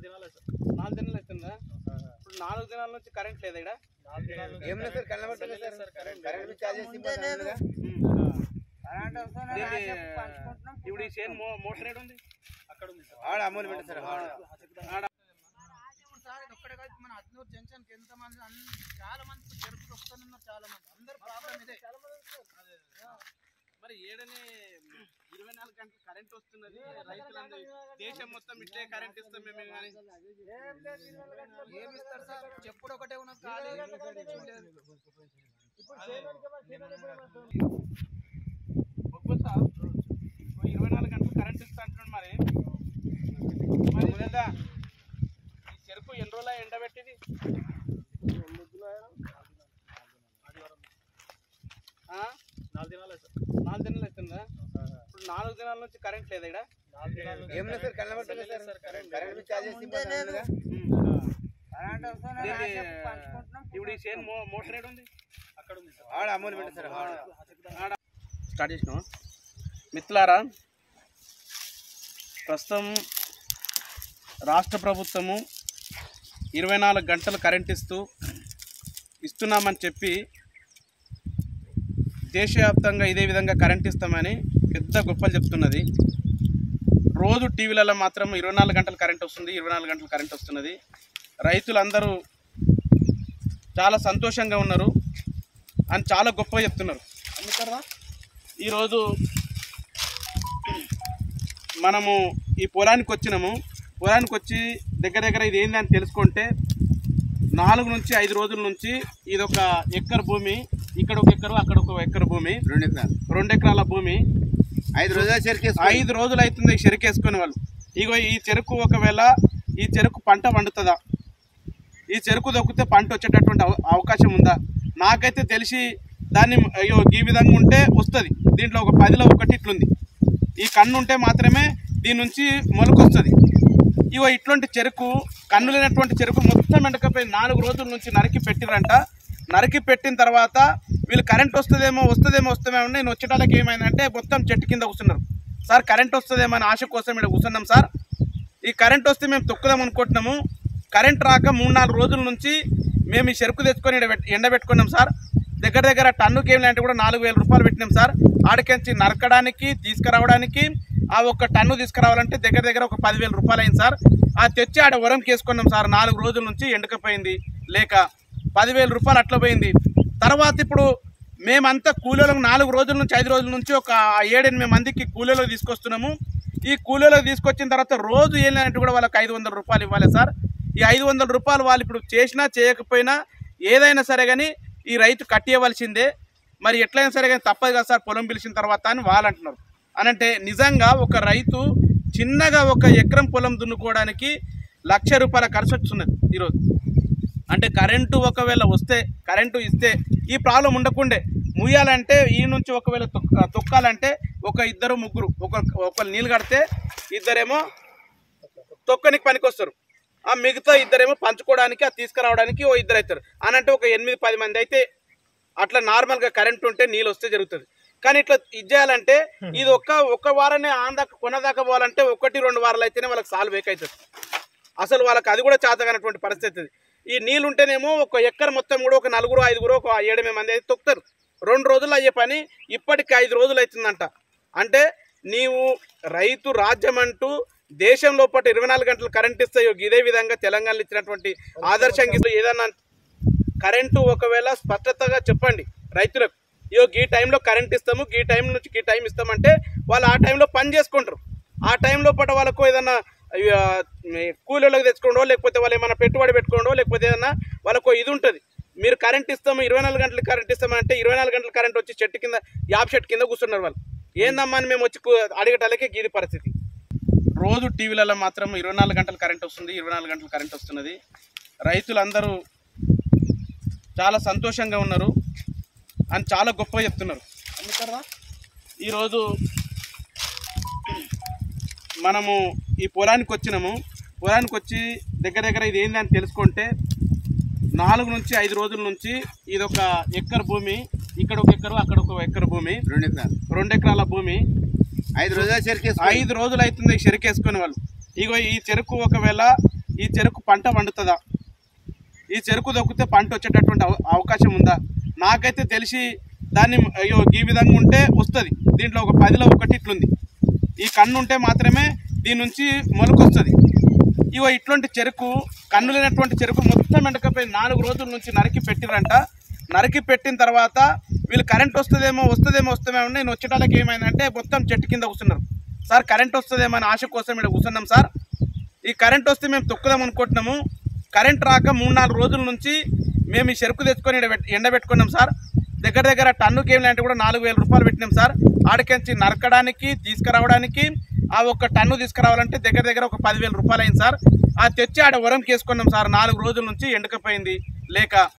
4 దినాలు అవుతుందా? ఇప్పుడు 4 దినాల నుంచి కరెంట్ లేదా ఇక్కడ? ఏం లేదు సార్, కనబడలేదు సార్. కరెంట్ చార్జెస్ ఇప్పుడు ఈ చేను మోటార్ ఏడు ఉంది? అక్కడ ఉంది సార్. ఆడ అమూల్ పెట్ట సార్. ఒక్కడే కాదు, మన అద్నూరు జంక్షన్ కి ఎంత మంది చాలా మంది చెరుకు దొక్కుతున్నారు, చాలా మంది అందరు ప్రాబ్లం ఇదే. మరి ఏడనే 24 గంటలు కరెంట్ వస్తున్నది, రైతులందరూ దేశం మొత్తం ఇట్లే కరెంట్ ఇస్తాం మేము కానీ ఏమి ఇస్తారు సార్? చెప్పుడు ఒకటే ఉన్నది, ఖాళీ ఒక్కో సార్ 24 గంటలు కరెంట్ ఇస్తా అంటున్నాడు. మరి లేదా ఈ చెరుకు ఎన్ని రోజులు ఎండబెట్టింది? 4 దినాలు అవుతుందా? ఇప్పుడు 4 దినాల నుంచి కరెంట్ లేదా ఇక్కడ? ఏం లేదు సార్, కనబడలేదు సార్. కరెంట్ చార్జెస్ ఇప్పుడు ఈ చేను మోటార్ ఏడు ఉంది? అక్కడ ఉంది సార్. ఆడ అమూల్ పెట్ట సార్. స్టార్ట్ చేసినావా? మిత్రులారా, ప్రస్తుతం రాష్ట్ర ప్రభుత్వము 24 గంటలు కరెంట్ ఇస్తున్నామని చెప్పి దేశవ్యాప్తంగా ఇదే విధంగా కరెంట్ ఇస్తామని పెద్ద గొప్పలు చెప్తున్నది. రోజు టీవీలలో మాత్రం 24 గంటలు కరెంట్ వస్తుంది, 24 గంటలు కరెంట్ వస్తున్నది. రైతులందరూ చాలా సంతోషంగా ఉన్నారు అని చాలా గొప్పగా చెప్తున్నారు. అందుకరా ఈరోజు మనము ఈ పొలానికి వచ్చినాము. పొలానికి వచ్చి దగ్గర ఇది ఏంది అని తెలుసుకుంటే 4 నుంచి 5 రోజుల నుంచి ఇది ఒక ఎకర్ భూమి, ఇక్కడ ఒక ఎకరు అక్కడ ఒక ఎకర్ భూమి, 2 ఎకరాల భూమి. 5 రోజులు అవుతుంది చెరుకు వేసుకునే వాళ్ళు. ఇగో ఈ చెరుకు ఒకవేళ ఈ చెరుకు పంట పండుతుందా? ఈ చెరుకు దొక్కితే పంట వచ్చేటటువంటి అవకాశం ఉందా? నాకైతే తెలిసి దాన్ని అయ్యో ఈ విధంగా ఉంటే వస్తుంది, దీంట్లో ఒక 10లో 1 ఇట్లుంది. ఈ కన్ను ఉంటే మాత్రమే దీని నుంచి మొలకొస్తుంది. ఇగో ఇట్లాంటి చెరుకు, కన్ను లేనటువంటి చెరుకు మొత్తం ఎండకపోయి 4 రోజుల నుంచి నరికి పెట్టిరంట. నరికి పెట్టిన తర్వాత వీళ్ళు కరెంట్ వస్తుందేమో నేను వచ్చేటానికి ఏమైందంటే మొత్తం చెట్టు కింద కూర్చున్నారు. సార్ కరెంట్ వస్తుందేమో అని ఆశ కోసం ఇక్కడ కూర్చున్నాం సార్. ఈ కరెంట్ వస్తే మేము తొక్కుదాం అనుకుంటున్నాము. కరెంట్ రాక 3-4 రోజుల నుంచి మేము ఈ చెరుకు తెచ్చుకొని ఎండబెట్టుకున్నాం సార్. దగ్గర టన్నుకి ఏమి అంటే కూడా 4,000 రూపాయలు పెట్టినాం సార్. ఆడికించి నరకడానికి తీసుకురావడానికి ఆ ఒక్క టన్ను తీసుకురావాలంటే దగ్గర ఒక 10,000 రూపాయలు అయింది సార్. ఆ తెచ్చి ఆడ వరం కేసుకున్నాం సార్. 4 రోజుల నుంచి ఎండకపోయింది లేక 10,000 రూపాయలు అట్లా పోయింది. తర్వాత ఇప్పుడు మేమంతా కూలీలకు 4 రోజుల నుంచి 5 రోజుల నుంచి ఒక 7-8 మందికి కూలీలకు తీసుకొస్తున్నాము. ఈ కూలీలకు తీసుకొచ్చిన తర్వాత రోజు ఏంటంటే కూడా వాళ్ళకి 500 రూపాయలు ఇవ్వాలి సార్. ఈ 500 రూపాయలు వాళ్ళు ఇప్పుడు చేసినా చేయకపోయినా ఏదైనా సరే కానీ ఈ రైతు కట్టియవలసిందే. మరి ఎట్లయినా సరే కానీ తప్పదు కదా సార్ పొలం పిలిచిన తర్వాత అని వాళ్ళు అంటున్నారు. అనంటే నిజంగా ఒక రైతు చిన్నగా 1 ఎకరం పొలం దున్నుకోవడానికి 1,00,000 రూపాయల ఖర్చు వస్తున్నది ఈరోజు. అంటే కరెంటు ఒకవేళ వస్తే, కరెంటు ఇస్తే ఈ ప్రాబ్లం ఉండకుండే. ముయ్యాలంటే ఈ నుంచి ఒకవేళ తొక్కాలంటే 1-2-3 ఒకరు నీళ్ళు కడితే ఇద్దరేమో తొక్కనికి పనికి వస్తారు, ఆ మిగతా ఇద్దరేమో పంచుకోవడానికి అది తీసుకురావడానికి 2 అవుతారు. అనంటే ఒక 8-10 మంది అయితే అట్లా నార్మల్గా కరెంట్ ఉంటే నీళ్ళు వస్తే జరుగుతుంది. కానీ ఇట్లా ఇది చేయాలంటే ఇది ఒక్క వారనే ఆందాక కొనదాకా పోవాలంటే 1-2 వారాలు అయితేనే వాళ్ళకి సాల్వ్ అవుతుంది. అసలు వాళ్ళకి అది కూడా చేతగానటువంటి పరిస్థితి. ఈ నీళ్ళు ఉంటేనేమో 1 ఎకర్ మొత్తం కూడా ఒక 4-5 ఒక 7-8 మంది అయితే తొక్కుతారు. 2 రోజులు అయ్యే పని ఇప్పటికి 5 రోజులు అవుతుందంట. అంటే నీవు రైతు రాజ్యం అంటూ దేశంలో పాటు 24 గంటలు కరెంట్ ఇస్తాయో ఇదే విధంగా తెలంగాణలో ఇచ్చినటువంటి ఆదర్శంగా ఏదన్నా కరెంటు ఒకవేళ స్పష్టతగా చెప్పండి రైతులకు. ఈ టైంలో కరెంట్ ఇస్తాము, ఈ టైం నుంచి ఈ టైం ఇస్తామంటే వాళ్ళు ఆ టైంలో పని చేసుకుంటారు. ఆ టైంలో పాటు వాళ్ళకు ఏదన్నా కూలీలకు తెచ్చుకోండో లేకపోతే వాళ్ళు ఏమైనా పెట్టుబడి పెట్టుకోండో లేకపోతే ఏదన్నా వాళ్ళకు ఇది ఉంటుంది. మీరు కరెంట్ ఇస్తాము 24 గంటలు కరెంట్ ఇస్తామంటే 24 గంటలు కరెంట్ వచ్చి చెట్టు కింద చెట్టు కింద కూర్చున్నారు వాళ్ళు. ఏందమ్మా అని మేము వచ్చి అడిగటాలకే గీది పరిస్థితి. రోజు టీవీలలో మాత్రం 24 గంటలు కరెంట్ వస్తుంది, 24 గంటలు కరెంట్ వస్తున్నది. రైతులందరూ చాలా సంతోషంగా ఉన్నారు అని చాలా గొప్పగా చెప్తున్నారు. అందుకరా ఈరోజు మనము ఈ పొలానికి వచ్చినాము. పొలానికి వచ్చి దగ్గర ఇది ఏంది అని తెలుసుకుంటే 4 నుంచి 5 రోజుల నుంచి ఇది ఒక ఎకర్ భూమి, ఇక్కడ ఒక ఎకరు అక్కడ ఒక ఎకర్ భూమి, 2 ఎకరాల భూమి. 5 రోజులు అవుతుంది చెరుకు వేసుకునే వాళ్ళు. ఇగో ఈ చెరుకు ఒకవేళ ఈ చెరుకు పంట వండుతుందా, ఈ చెరుకు దొక్కితే పంట వచ్చేటటువంటి అవకాశం ఉందా? నాకైతే తెలిసి దాన్ని అయ్యో ఈ విధంగా ఉంటే వస్తుంది, దీంట్లో ఒక 10లో 1 ఇట్లుంది, ఈ కన్ను ఉంటే మాత్రమే దీని నుంచి మొలకొస్తుంది. ఇగో ఇట్లాంటి చెరుకు, కన్ను లేనటువంటి చెరుకు మొత్తం ఎండకపోయి 4 రోజుల నుంచి నరికి పెట్టిరంట. నరికి పెట్టిన తర్వాత వీళ్ళు కరెంట్ వస్తుందేమో నేను వచ్చేటాలకి ఏమైందంటే మొత్తం చెట్టు కింద కూర్చున్నారు. సార్ కరెంట్ వస్తుందేమో అని ఆశ కోసం ఇక్కడ కూర్చున్నాం సార్. ఈ కరెంట్ వస్తే మేము తొక్కుదాం అనుకుంటున్నాము. కరెంట్ రాక 3-4 రోజుల నుంచి మేము ఈ చెరుకు తెచ్చుకొని ఎండబెట్టుకున్నాం సార్. దగ్గర టన్నుకి ఏమి అంటే కూడా 4000 రూపాయలు పెట్టినాం సార్. ఆడికించి నరకడానికి తీసుకురావడానికి ఆ ఒక్క టన్ను తీసుకురావాలంటే దగ్గర ఒక 10,000 రూపాయలు అయింది సార్. ఆ తెచ్చి ఆడ వరం కేసుకున్నాం సార్. 4 రోజుల నుంచి ఎండకపోయింది లేక